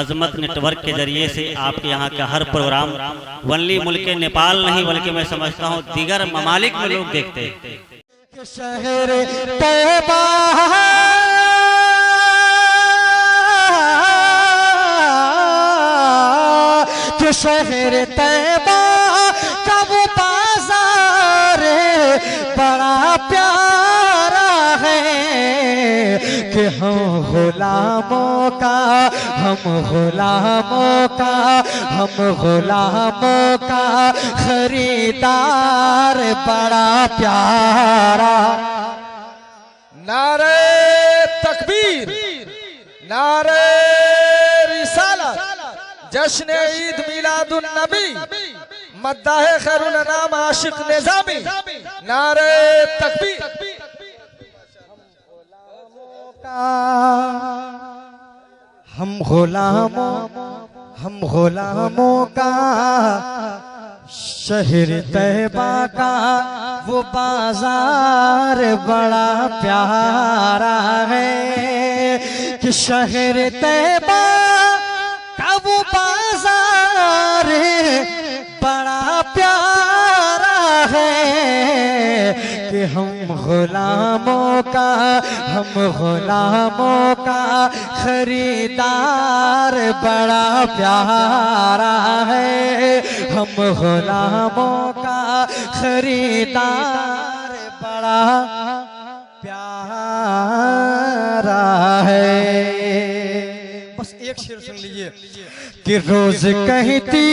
عظمت net work کے ذریعے سے آپ کے یہاں کا ہر پروگرام ونلی ملک نیپال نہیں بلکہ میں سمجھتا ہوں دیگر ممالک میں لوگ دیکھتے ہیں۔ شہر طیبہ کہ شہر طیبہ کا وہ بازار بڑا پیارا ہے کہ ہم غلاموں کا خریدار بڑا پیارا۔ نعرہ تکبیر، نعرہ رسالت، جشن عید میلاد النبی، مداح خیر الانام عاشق نظامی، نعرہ تکبیر۔ ہم غلاموں کا شہر طیبہ کا وہ بازار بڑا پیارا ہے کہ شہر طیبہ کا وہ بازار بڑا پیارا ہے کہ ہم غلاموں کا خریدار بڑا پیارا ہے، ہم غلاموں کا خریدار بڑا پیارا ہے۔ بس ایک شعر سن لیجئے کہ روز کہتی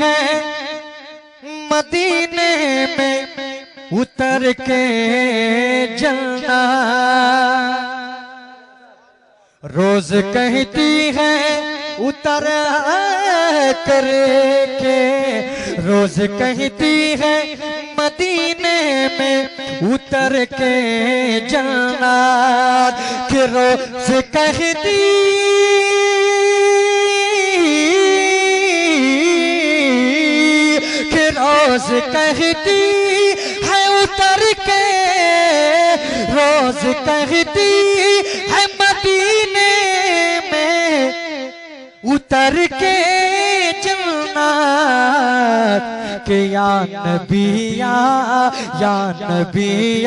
ہے مدینے میں اتر کے جلنا، روز کہتی ہے اتر کر کے، روز کہتی ہے مدینے میں اتر کے جلنا، کہ روز کہتی ہے اتر کے، روز کہتی ہے مدینے میں اتر کے جلنا، کہ یا نبی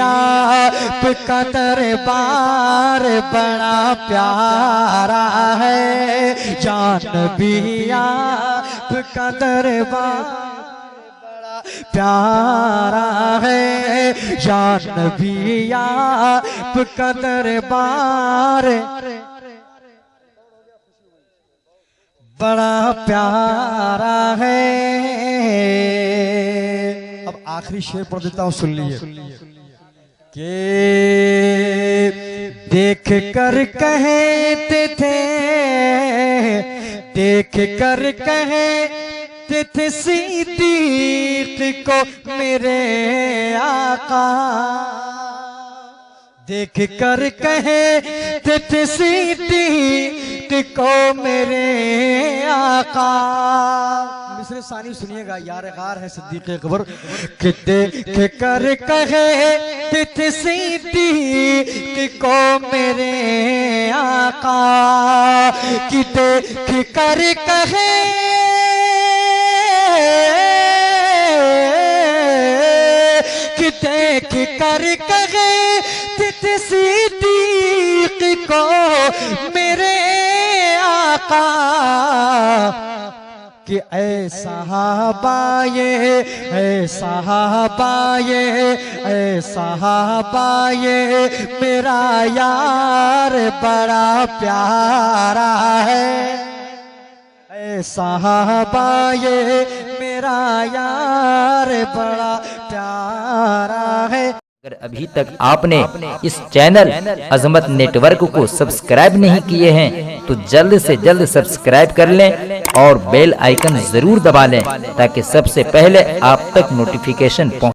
آپ کا دربار بڑا پیارا ہے، یا نبی آپ کا دربار پیارا ہے، یا نبی آپ کا دربار بڑا پیارا ہے۔ اب آخری شعر پڑھ دیتا ہوں، سن لیجئے کہ دیکھ کر کہتے تھے صدیق کو میرے آقا، دیکھ کر کہتے تھے صدیق کو میرے آقا۔ مصر ثانی سنیے گا، یار غار ہے صدیق اکبر، کہ دیکھ کر کہتے تھے صدیق کو میرے آقا، کہ دیکھ کر کہتے تھے صدیق کو میرے آقا، کہ اے صحابہ یہ میرا یار بڑا پیارا ہے، اے صحابہ یہ میرا یار بڑا پیارا ہے۔ اگر ابھی تک آپ نے اس چینل عظمت نیٹ ورک کو سبسکرائب نہیں کیے ہیں تو جلد سے جلد سبسکرائب کر لیں اور بیل آئیکن ضرور دبا لیں تاکہ سب سے پہلے آپ تک نوٹیفیکیشن پہنچے۔